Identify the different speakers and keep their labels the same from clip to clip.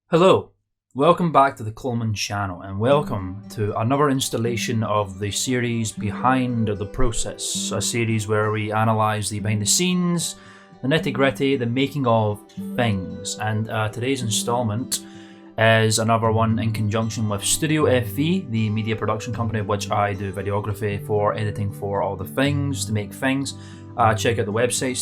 Speaker 1: Hello, welcome back to the Coleman channel and welcome to another installation of the series Behind the Process, a series where we analyse the behind the scenes, the nitty gritty, the making of things. And today's instalment is another one in conjunction with StudioFV, the media production company of which I do videography for, editing for all the things, to make things. Check out the website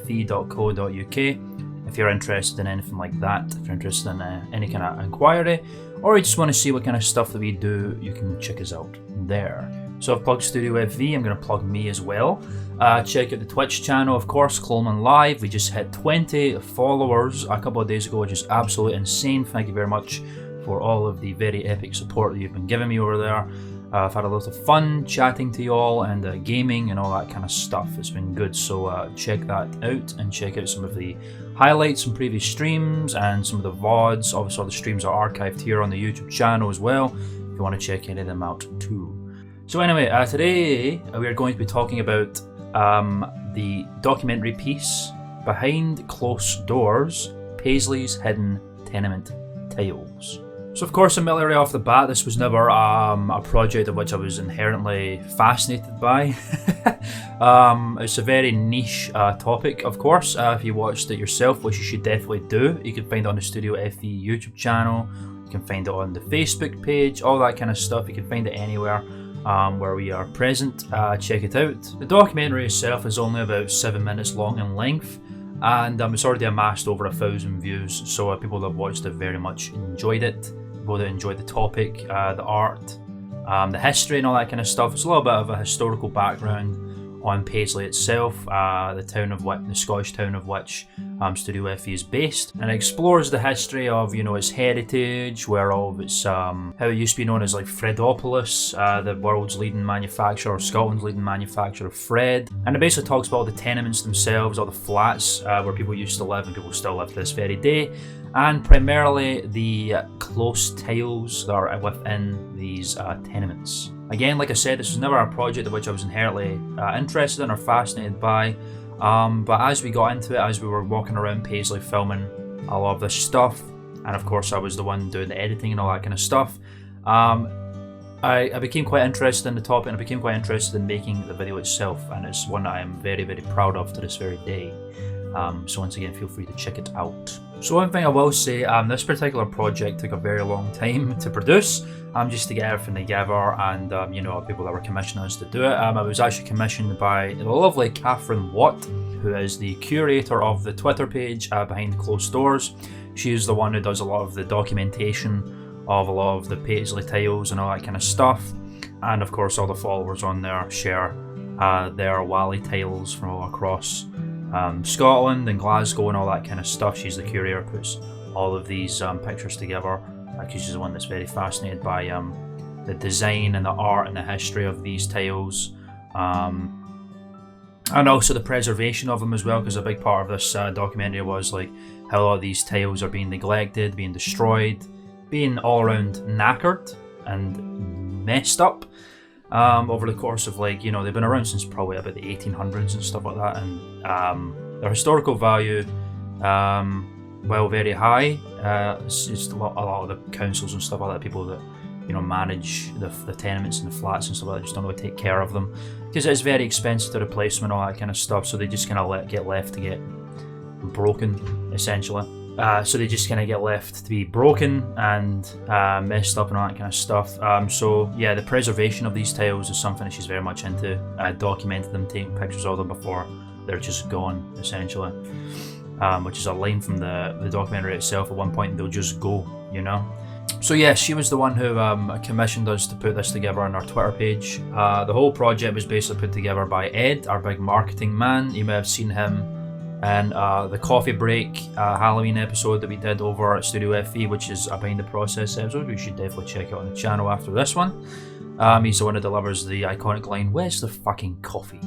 Speaker 1: studiofv.co.uk if you're interested in anything like that, if you're interested in any kind of inquiry, or you just want to see what kind of stuff that we do, you can check us out there. So I've plugged StudioFV, I'm going to plug me as well. Check out the Twitch channel, of course, Coleman Live. We just hit 20 followers a couple of days ago, which is absolutely insane. Thank you very much for all of the very epic support that you've been giving me over there. I've had a lot of fun chatting to you all and gaming and all that kind of stuff. It's been good, so check that out and check out some of the highlights from previous streams and some of the VODs. Obviously, all the streams are archived here on the YouTube channel as well, if you want to check any of them out too. So anyway, today we are going to be talking about the documentary piece, Behind Closed Doors, Paisley's Hidden Tenement Tales. So of course, immediately off the bat, this was never a project of which I was inherently fascinated by. It's a very niche topic, of course. If you watched it yourself, which you should definitely do, you can find it on the StudioFV YouTube channel, you can find it on the Facebook page, all that kind of stuff. You can find it anywhere where we are present. Check it out. The documentary itself is only about 7 minutes long in length, and it's already amassed over 1,000 views, so people that have watched it very much enjoyed it. People that enjoyed the topic, the art, the history and all that kind of stuff. It's a little bit of a historical background on Paisley itself, the Scottish town of which StudioFV is based, and it explores the history of, its heritage, whereof it's how it used to be known as like Fredopolis, the world's leading manufacturer, or Scotland's leading manufacturer of Fred. And it basically talks about all the tenements themselves, all the flats where people used to live and people still live to this very day, and primarily the close tiles that are within these tenements. Again, like I said, this was never a project of which I was inherently interested in or fascinated by, but as we got into it, as we were walking around Paisley filming a lot of this stuff, and of course I was the one doing the editing and all that kind of stuff, I became quite interested in the topic, and I became quite interested in making the video itself, and it's one that I am very, very proud of to this very day. So once again, feel free to check it out. So one thing I will say, this particular project took a very long time to produce, just to get everything together, and people that were commissioning us to do it. I was actually commissioned by the lovely Catherine Watt, who is the curator of the Twitter page Behind Closed Doors. She is the one who does a lot of the documentation of a lot of the Paisley tiles and all that kind of stuff, and of course all the followers on there share their Wally tiles from all across Scotland and Glasgow and all that kind of stuff. She's the curator, puts all of these pictures together, because she's the one that's very fascinated by the design and the art and the history of these tiles, and also the preservation of them as well, because a big part of this documentary was like how a lot of these tiles are being neglected, being destroyed, being all around knackered and messed up over the course of they've been around since probably about the 1800s and stuff like that, and their historical value, very high. It's just a lot of the councils and stuff like that, people that manage the tenements and the flats and stuff like that, just don't know how to take care of them, because it's very expensive to replace them and all that kind of stuff, so they just kind of get left to get broken, essentially. So they just kind of get left to be broken and messed up and all that kind of stuff. So yeah, the preservation of these tiles is something that she's very much into. Documented them, taking pictures of them before they're just gone, essentially. Which is a line from the documentary itself. At one point, they'll just go, So yeah, she was the one who commissioned us to put this together on our Twitter page. The whole project was basically put together by Ed, our big marketing man. You may have seen him in the coffee break Halloween episode that we did over at StudioFV, which is a Behind the Process episode. You should definitely check out on the channel after this one. He's the one who delivers the iconic line, "Where's the fucking coffee?"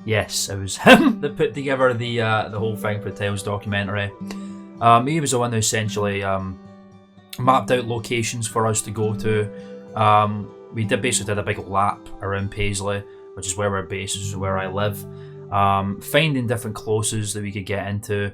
Speaker 1: Yes, it was him that put together the whole thing for the Tales documentary. He was the one who essentially mapped out locations for us to go to. We basically did a big lap around Paisley, which is where we're based, which is where I live. Finding different closes that we could get into,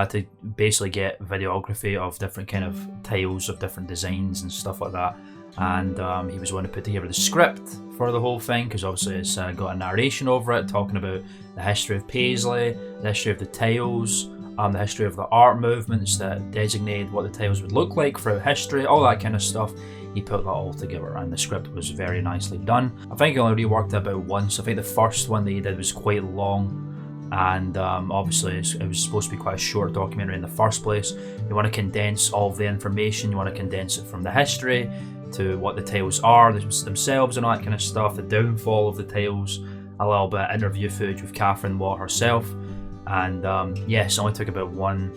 Speaker 1: to basically get videography of different kind of tiles of different designs and stuff like that. And he was going to put together the script for the whole thing, because obviously it's got a narration over it talking about the history of Paisley, the history of the tiles, the history of the art movements that designated what the tiles would look like throughout history, all that kind of stuff. He put that all together, and the script was very nicely done. I think he only reworked it about once. I think the first one that he did was quite long, and obviously it was supposed to be quite a short documentary in the first place. You want to condense all of the information, you want to condense it from the history to what the tiles are themselves and all that kind of stuff, the downfall of the tiles, a little bit of interview footage with Catherine Watt herself, and yes, it only took about one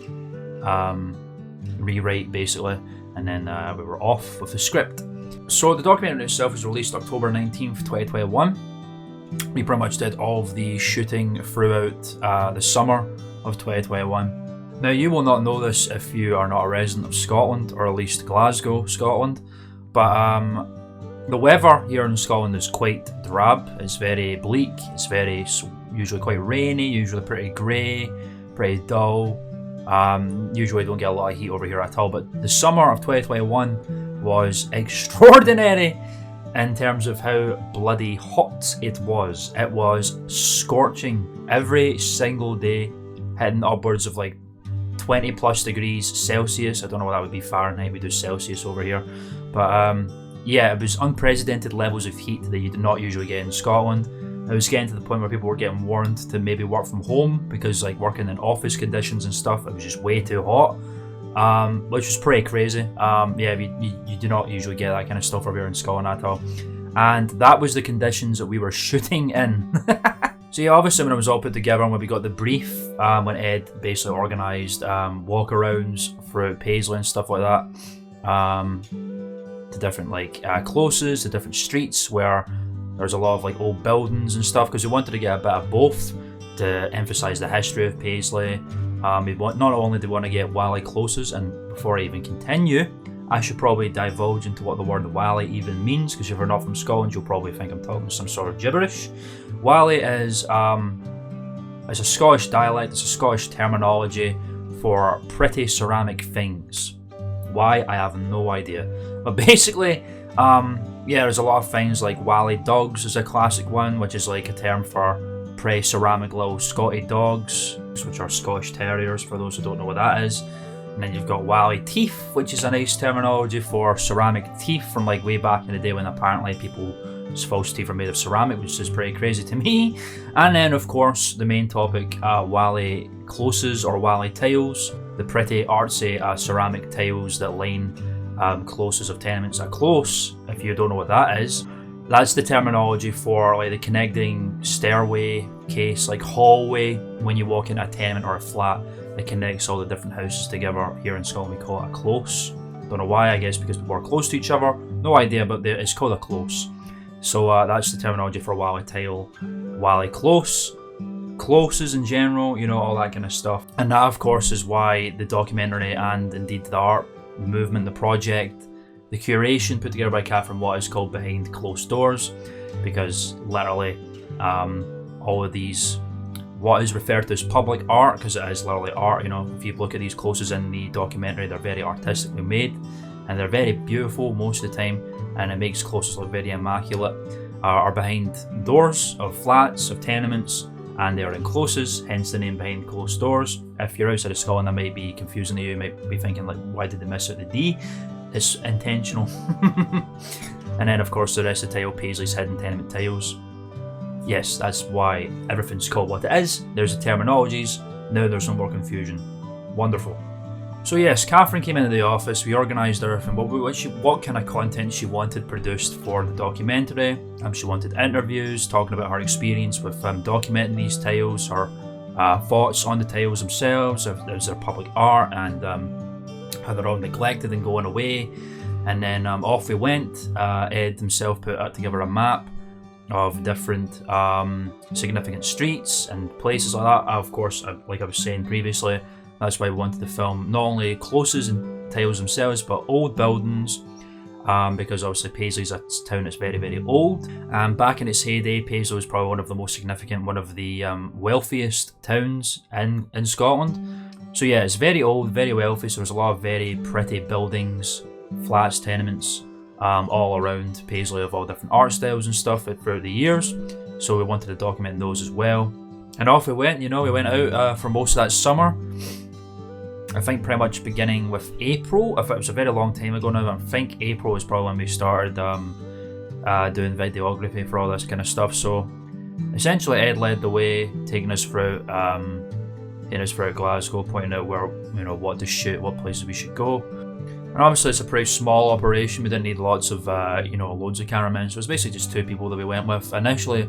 Speaker 1: rewrite basically, and then we were off with the script. So the documentary itself was released October 19th, 2021. We pretty much did all of the shooting throughout the summer of 2021. Now, you will not know this if you are not a resident of Scotland, or at least Glasgow, Scotland, but the weather here in Scotland is quite drab. It's very bleak, it's usually quite rainy, usually pretty grey, pretty dull. Usually don't get a lot of heat over here at all, but the summer of 2021 was extraordinary in terms of how bloody hot it was. It was scorching every single day, hitting upwards of like 20 plus degrees Celsius. I don't know what that would be Fahrenheit, we do Celsius over here, but yeah, it was unprecedented levels of heat that you do not usually get in Scotland. It was getting to the point where people were getting warned to maybe work from home, because like working in office conditions and stuff, it was just way too hot, which was pretty crazy. Yeah, you do not usually get that kind of stuff over here in Scotland at all, and that was the conditions that we were shooting in. So yeah, obviously when it was all put together and when we got the brief, when Ed basically organised walk-arounds throughout Paisley and stuff like that, to different like closes, to different streets where there's a lot of like old buildings and stuff, because we wanted to get a bit of both to emphasise the history of Paisley. Not only do we want to get Wally closes, and before I even continue, I should probably divulge into what the word Wally even means, because if you're not from Scotland, you'll probably think I'm talking some sort of gibberish. Wally is a Scottish dialect, it's a Scottish terminology for pretty ceramic things. Why, I have no idea. But basically, yeah, there's a lot of things like Wally dogs is a classic one, which is like a term for pretty ceramic little Scotty dogs, which are Scottish terriers for those who don't know what that is. And then you've got Wally teeth, which is a nice terminology for ceramic teeth from like way back in the day when apparently people's false teeth are made of ceramic, which is pretty crazy to me. And then of course the main topic, Wally closes or Wally tiles, the pretty artsy ceramic tiles that line closes of tenements. A close, if you don't know what that is, that's the terminology for like the connecting stairway case, like hallway when you walk into a tenement or a flat that connects all the different houses together. Here in Scotland we call it a close. Don't know why, I guess because people are close to each other, no idea, but it's called a close. So that's the terminology for Wally tile, Wally close, closes in general, you know, all that kind of stuff. And that of course is why the documentary and indeed the art movement, the project, the curation put together by Catherine Watt is called Behind Closed Doors, because literally all of these, what is referred to as public art, because it is literally art, you know, if you look at these closes in the documentary, they're very artistically made and they're very beautiful most of the time, and it makes closes look very immaculate, are behind doors of flats, of tenements, and they are in closes, hence the name Behind Closed Doors. If you're outside of Scotland, that might be confusing to you. You might be thinking like, why did they miss out the D? It's intentional. And then of course the rest of the title, Paisley's Hidden Tenement Tiles. Yes, that's why everything's called what it is. There's the terminologies, now there's no more confusion. Wonderful. So yes, Catherine came into the office, we organised everything, what kind of content she wanted produced for the documentary. She wanted interviews, talking about her experience with documenting these tiles, her thoughts on the tiles themselves, if there's their public art, and how they're all neglected and going away. And then off we went. Ed himself put together a map of different significant streets and places like that. Of course, like I was saying previously, that's why we wanted to film not only closes and tiles themselves, but old buildings, because obviously Paisley's a town that's very, very old. Back in its heyday, Paisley was probably one of the most significant, one of the wealthiest towns in Scotland. So yeah, it's very old, very wealthy, so there's a lot of very pretty buildings, flats, tenements, all around Paisley of all different art styles and stuff throughout the years. So we wanted to document those as well. And off we went, we went out for most of that summer. I think pretty much beginning with April. If it was a very long time ago now, I think April is probably when we started doing videography for all this kind of stuff. So essentially Ed led the way, taking us through Glasgow, pointing out where, what to shoot, what places we should go. And obviously it's a pretty small operation. We didn't need lots of, loads of cameramen. So it was basically just 2 people that we went with. Initially,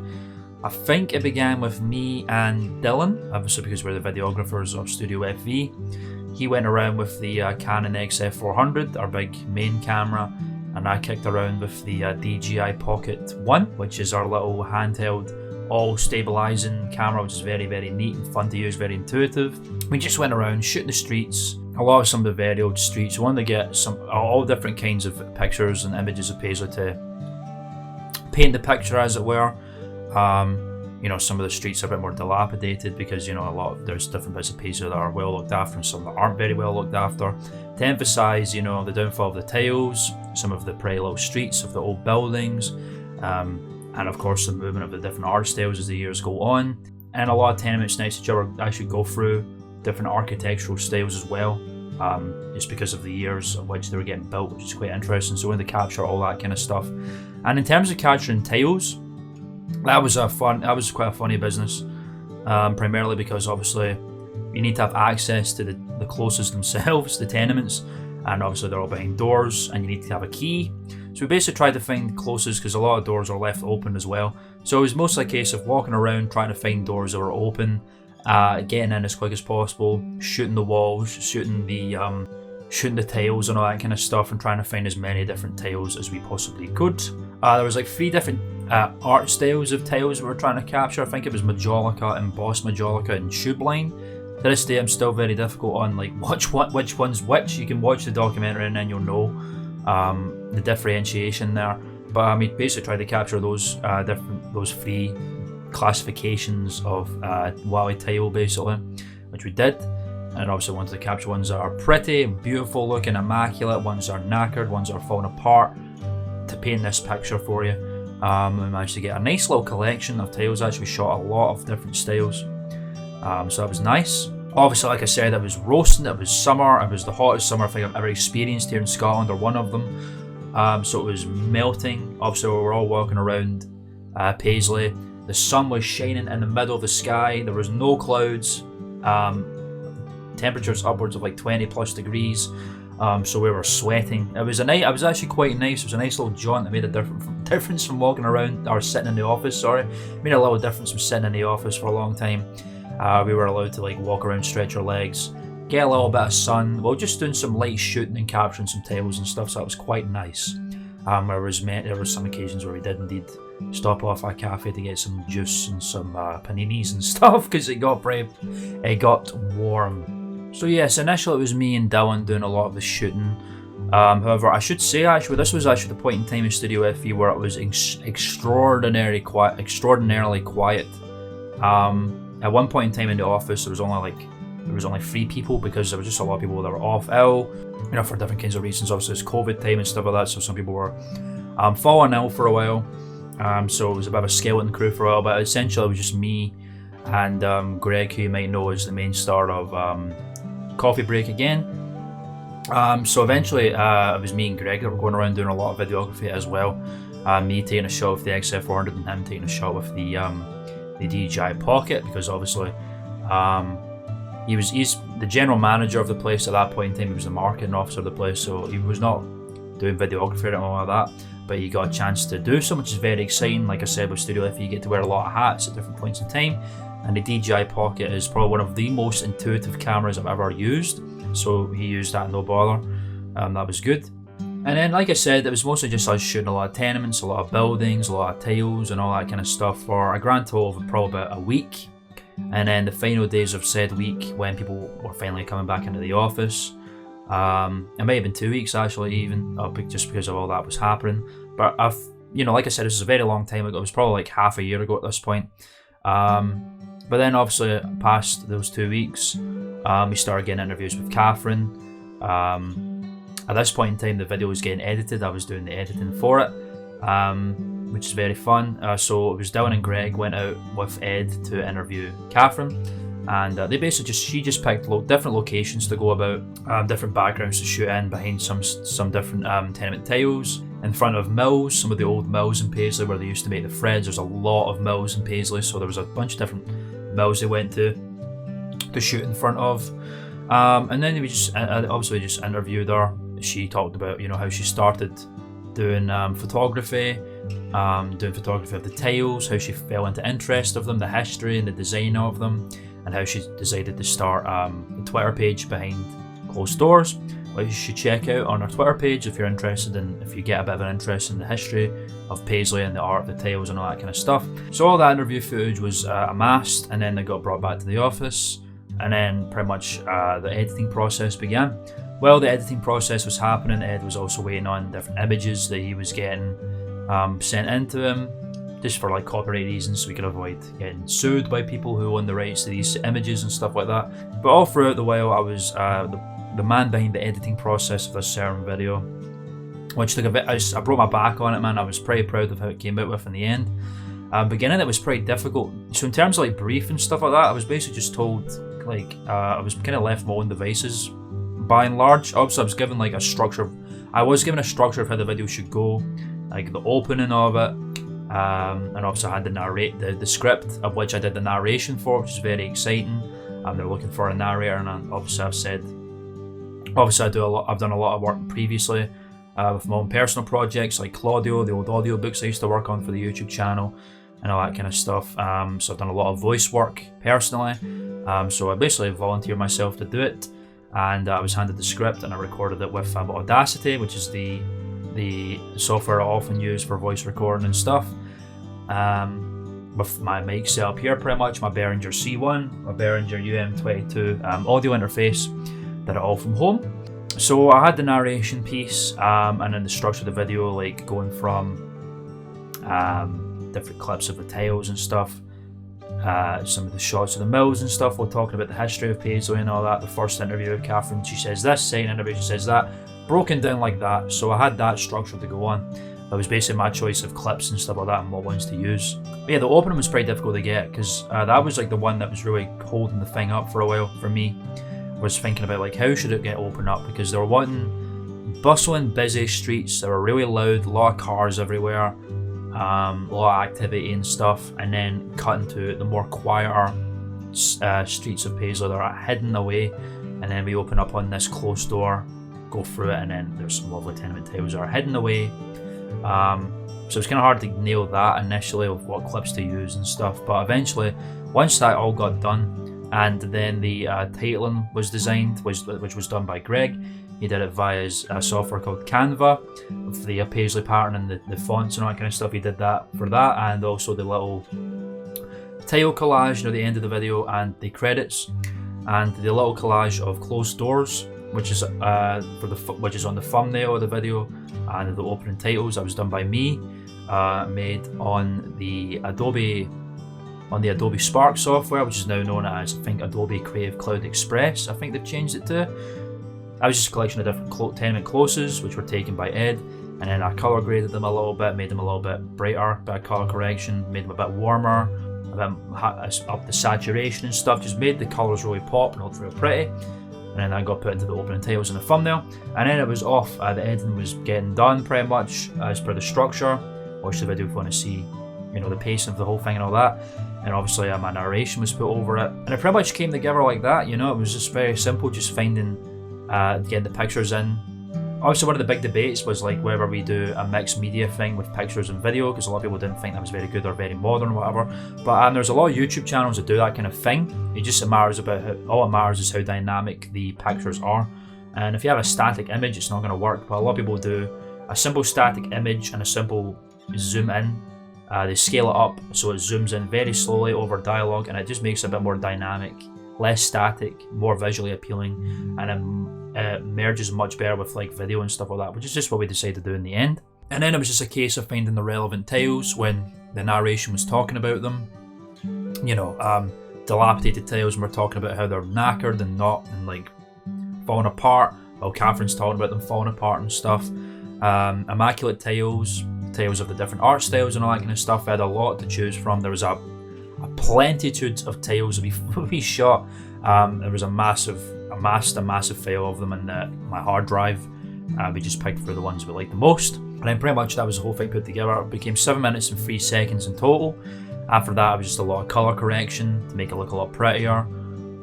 Speaker 1: I think it began with me and Dylan, obviously because we're the videographers of StudioFV. He went around with the Canon XF400, our big main camera, and I kicked around with the DJI Pocket 1, which is our little handheld all stabilizing camera, which is very, very neat and fun to use, very intuitive. We just went around shooting the streets, a lot of some of the very old streets. We wanted to get all different kinds of pictures and images of Paisley to paint the picture, as it were. Some of the streets are a bit more dilapidated because there's different bits of Paisley that are well looked after and some that aren't very well looked after. To emphasise, the downfall of the tiles, some of the pretty little streets of the old buildings, and of course the movement of the different art styles as the years go on. And a lot of tenements next to each other actually go through different architectural styles as well, just because of the years of which they were getting built, which is quite interesting. So we wanted to capture all that kind of stuff. And in terms of capturing tiles, that was quite a funny business, primarily because obviously you need to have access to the closest themselves, the tenements, and obviously they're all behind doors and you need to have a key. So we basically tried to find the closest because a lot of doors are left open as well. So it was mostly a case of walking around trying to find doors that were open, getting in as quick as possible, shooting the walls, shooting the tiles and all that kind of stuff, and trying to find as many different tiles as we possibly could. There was like 3 different art styles of tiles we were trying to capture. I think it was Majolica, Embossed Majolica, and Tube Line. To this day I'm still very difficult on like which one's which. You can watch the documentary and then you'll know the differentiation there. But we basically tried to capture those 3 classifications of Wally tile basically, which we did. And obviously wanted to capture ones that are pretty and beautiful looking, immaculate, ones that are knackered, ones that are falling apart, to paint this picture for you. We managed to get a nice little collection of tiles. Actually shot a lot of different styles, so that was nice. Obviously, like I said, it was roasting, it was summer, it was the hottest summer I think I've ever experienced here in Scotland, or one of them. So it was melting. Obviously we were all walking around Paisley. The sun was shining in the middle of the sky, there was no clouds, temperatures upwards of like 20 plus degrees. So we were sweating. It was actually quite nice. It was a nice little jaunt that made a difference from walking around or sitting in the office. Made a little difference from sitting in the office for a long time. We were allowed to like walk around, stretch our legs, get a little bit of sun while just doing some light shooting and capturing some tiles and stuff. So that was quite nice. There was some occasions where we did indeed stop off at a cafe to get some juice and some paninis and stuff because it got warm. So yes, initially it was me and Dylan doing a lot of the shooting. However, I should say actually this was actually the point in time in StudioFV where it was extraordinarily quiet. At one point in time in the office there was only 3 people because there was just a lot of people that were off ill, for different kinds of reasons. Obviously it's COVID time and stuff like that, so some people were falling ill for a while. So it was a bit of a skeleton crew for a while, but essentially it was just me and Greg, who you might know is the main star of Coffee Break again. So eventually it was me and Greg that were going around doing a lot of videography as well. Me taking a shot with the XF400 and him taking a shot with the DJI Pocket, because obviously he's the general manager of the place at that point in time. He was the marketing officer of the place, so he was not doing videography or anything like that, but he got a chance to do so, which is very exciting. Like I said, with StudioFV you get to wear a lot of hats at different points in time, and the DJI Pocket is probably one of the most intuitive cameras I've ever used, so he used that no bother. That was good. And then, like I said, it was mostly just us shooting a lot of tenements, a lot of buildings, a lot of tiles and all that kind of stuff for a grand total of probably about a week. And then the final days of said week, when people were finally coming back into the office, it may have been 2 weeks actually, even just because of all that was happening. But like I said, this was a very long time ago. It was probably like half a year ago at this point. But then obviously past those 2 weeks, We started getting interviews with Catherine. At this point in time, the video was getting edited. I was doing the editing for it, which is very fun. So it was Dylan and Greg went out with Ed to interview Catherine, and they basically she just picked different locations to go about, different backgrounds to shoot in behind some different tenement tiles, in front of mills, some of the old mills in Paisley where they used to make the threads. There's a lot of mills in Paisley, so there was a bunch of different mills they went to shoot in front of. And then we just obviously just interviewed her. She talked about, you know, how she started doing photography of the tiles, how she fell into interest of them, the history and the design of them, and how she decided to start the Twitter page behind closed doors, which you should check out on our Twitter page if you're interested in, if you get a bit of an interest in the history of Paisley and the art of the tiles and all that kind of stuff. So all that interview footage was amassed, and then they got brought back to the office, and then pretty much the editing process began. While the editing process was happening, Ed was also waiting on different images that he was getting sent into him, just for like copyright reasons, so we could avoid getting sued by people who own the rights to these images and stuff like that. But all throughout the while, I was the man behind the editing process of this certain video, which took a bit. I broke my back on it, man. I was pretty proud of how it came out with in the end. Beginning, it was pretty difficult. So in terms of like brief and stuff like that, I was basically just told, like, I was kind of left my own devices by and large. Obviously, I was given like a structure. I was given a structure of how the video should go, like the opening of it, and obviously I had the script of which I did the narration for, which is very exciting. They're looking for a narrator, and obviously I've done a lot of work previously with my own personal projects like Claudio, the old audio books I used to work on for the YouTube channel, and all that kind of stuff. So I've done a lot of voice work personally. So I basically volunteered myself to do it, and I was handed the script, and I recorded it with Audacity, which is the software I often use for voice recording and stuff. With my mic set up here, pretty much my Behringer C1, my Behringer UM22 audio interface, did it all from home. So I had the narration piece, and then the structure of the video, like going from different clips of the tiles and stuff, some of the shots of the mills and stuff, while talking about the history of Paisley and all that. The first interview with Catherine, she says this, second interview she says that, broken down like that. So I had that structure to go on. It was basically my choice of clips and stuff like that and what ones to use. But yeah, the opening was pretty difficult to get, because that was like the one that was really holding the thing up for a while for me. Was thinking about like how should it get opened up, because they were wanting bustling, busy streets that were really loud, a lot of cars everywhere, a lot of activity and stuff, and then cutting to the more quieter streets of Paisley that are hidden away, and then we open up on this closed door, go through it, and then there's some lovely tenement tiles that are hidden away. So it's kind of hard to nail that initially of what clips to use and stuff, but eventually, once that all got done, and then the titling was designed, which was done by Greg. He did it via his software called Canva, with the Paisley pattern and the fonts and all that kind of stuff. He did that for that, and also the little tile collage near the end of the video, and the credits, and the little collage of closed doors, which is which is on the thumbnail of the video, and the opening titles. That was done by me, made on the Adobe Spark software, which is now known as, I think, Adobe Creative Cloud Express. I think they've changed it to. I was just a collection of different tenement closes, which were taken by Ed, and then I color graded them a little bit, made them a little bit brighter, bit of color correction, made them a bit warmer, up the saturation and stuff, just made the colors really pop and look real pretty. And then that got put into the opening titles in the thumbnail, and then it was off. The editing was getting done pretty much as per the structure. Watch the video if you want to see, you know, the pacing of the whole thing and all that. And obviously my narration was put over it, and it pretty much came together like that. You know, it was just very simple, just finding, getting the pictures in. Obviously, one of the big debates was like whether we do a mixed media thing with pictures and video, because a lot of people didn't think that was very good or very modern or whatever. But there's a lot of YouTube channels that do that kind of thing. It just matters about all it matters is how dynamic the pictures are. And if you have a static image, it's not going to work. But a lot of people do a simple static image and a simple zoom in. They scale it up so it zooms in very slowly over dialogue, and it just makes it a bit more dynamic, less static, more visually appealing, and it merges much better with like video and stuff like that, which is just what we decided to do in the end. And then it was just a case of finding the relevant tiles when the narration was talking about them. You know, dilapidated tiles, and we're talking about how they're knackered and not and like falling apart. Well, Catherine's talking about them falling apart and stuff. Immaculate tiles of the different art styles and all that kind of stuff. I had a lot to choose from. There was a plenitude of tiles that we shot. There was a massive file of them in my hard drive. We just picked for the ones we liked the most, and then pretty much that was the whole thing put together. It became 7 minutes and 3 seconds in total. After that, it was just a lot of colour correction to make it look a lot prettier,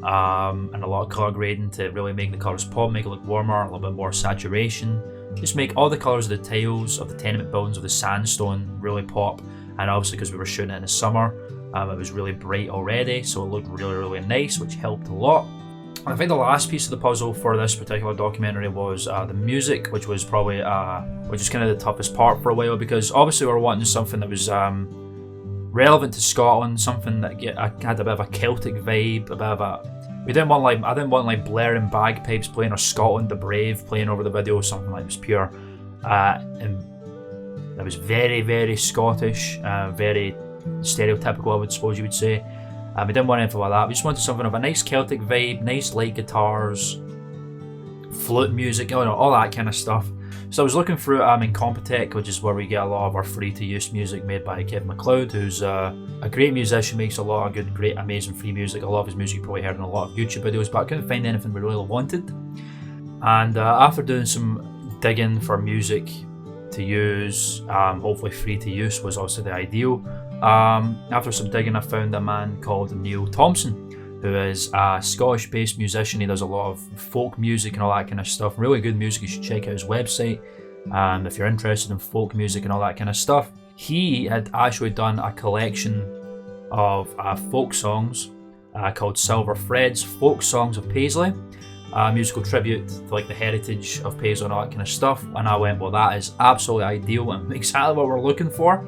Speaker 1: and a lot of colour grading to really make the colours pop, make it look warmer, a little bit more saturation. Just make all the colours of the tiles, of the tenement buildings, of the sandstone really pop. And obviously because we were shooting it in the summer, it was really bright already, so it looked really, really nice, which helped a lot. And I think the last piece of the puzzle for this particular documentary was the music, which was probably, which was kind of the toughest part for a while, because obviously we were wanting something that was relevant to Scotland, something that had a bit of a Celtic vibe, a bit of a. I didn't want like blaring bagpipes playing or Scotland the Brave playing over the video, something like it was pure, and it was very, very Scottish, very stereotypical, I would suppose you would say. We didn't want anything like that. We just wanted something of a nice Celtic vibe, nice light guitars, flute music, all that kind of stuff. So I was looking through Incompetech, which is where we get a lot of our free-to-use music made by Kevin MacLeod, who's a great musician, makes a lot of good, great, amazing free music. A lot of his music you probably heard in a lot of YouTube videos, but I couldn't find anything we really wanted. And after doing some digging for music to use, hopefully free to use was also the ideal. After some digging, I found a man called Neil Thomson, who is a Scottish-based musician. He does a lot of folk music and all that kind of stuff. Really good music. You should check out his website if you're interested in folk music and all that kind of stuff. He had actually done a collection of folk songs called Silver Threads, Folk Songs of Paisley, a musical tribute to like the heritage of Paisley and all that kind of stuff. And I went, well, that is absolutely ideal and exactly what we're looking for.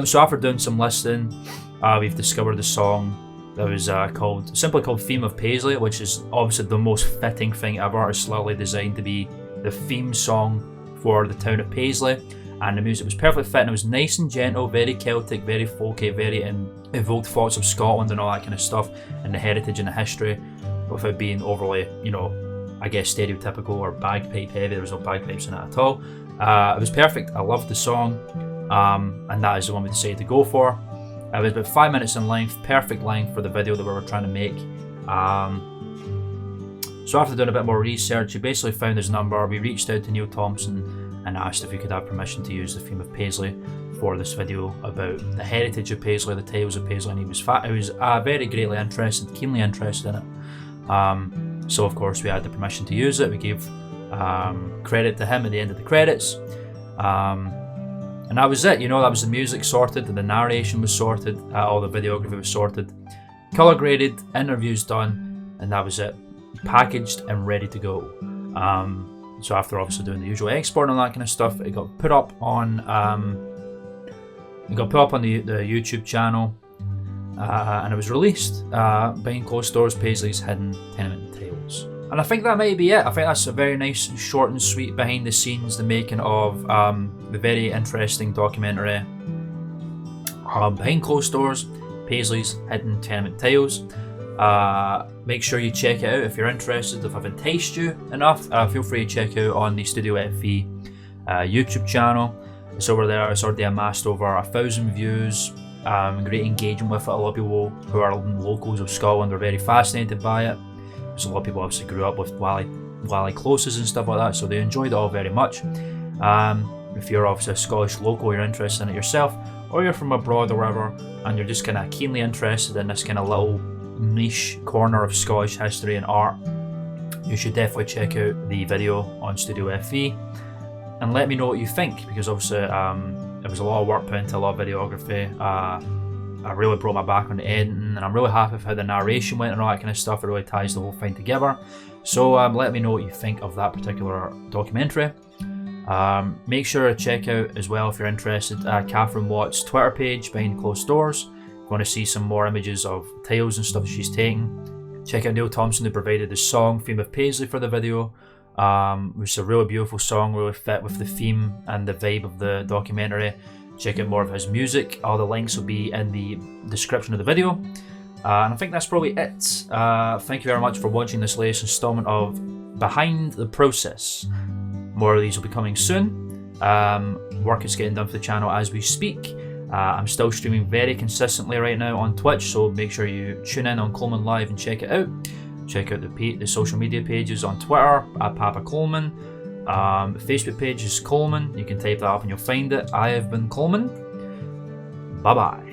Speaker 1: So after doing some listening, we've discovered a song that was simply called Theme of Paisley, which is obviously the most fitting thing ever. It's literally designed to be the theme song for the town of Paisley, and the music was perfectly fitting. It was nice and gentle, very Celtic, very folky, very evoked thoughts of Scotland and all that kind of stuff, and the heritage and the history, without being overly, I guess stereotypical or bagpipe heavy. There was no bagpipes in it at all. It was perfect. I loved the song, and that is the one we decided to go for. It was about 5 minutes in length, perfect length for the video that we were trying to make. So after doing a bit more research, we basically found his number. We reached out to Neil Thomson and asked if we could have permission to use the theme of Paisley for this video about the heritage of Paisley, the tales of Paisley, and he was very greatly interested, keenly interested in it. So of course we had the permission to use it. We gave credit to him at the end of the credits. And that was it, that was the music sorted, the narration was sorted, all the videography was sorted, colour graded, interviews done, and that was it, packaged and ready to go. So after obviously doing the usual export and all that kind of stuff, it got put up on the YouTube channel, and it was released behind closed doors, Paisley's Hidden Tenement Tales. And I think that may be it. I think that's a very nice, short and sweet behind the scenes, the making of the very interesting documentary Behind Closed Doors, Paisley's Hidden Tenement Tales. Make sure you check it out if you're interested. If I've enticed you enough, feel free to check out on the StudioFV YouTube channel. It's over there. It's already amassed over 1,000 views. Great engagement with it. A lot of people who are locals of Scotland are very fascinated by it. So a lot of people obviously grew up with Wally Closes and stuff like that, so they enjoyed it all very much. If you're obviously a Scottish local, you're interested in it yourself, or you're from abroad or wherever, and you're just kind of keenly interested in this kind of little niche corner of Scottish history and art, you should definitely check out the video on StudioFV and let me know what you think, because obviously it was a lot of work put into a lot of videography. I really brought my back on the editing, and I'm really happy with how the narration went and all that kind of stuff. It really ties the whole thing together. So let me know what you think of that particular documentary. Make sure to check out as well, if you're interested, Catherine Watt's Twitter page, Behind Closed Doors. If you want to see some more images of tiles and stuff that she's taking, check out Neil Thomson, who provided the song Theme of Paisley for the video. Which is a really beautiful song, really fit with the theme and the vibe of the documentary. Check out more of his music. All the links will be in the description of the video. And I think that's probably it. Thank you very much for watching this latest installment of Behind the Process. More of these will be coming soon. Work is getting done for the channel as we speak. I'm still streaming very consistently right now on Twitch, so make sure you tune in on Coleman Live and check it out. Check out the social media pages on Twitter at Papa Coleman. Facebook page is Coleman. You can type that up and you'll find it. I have been Coleman. Bye bye.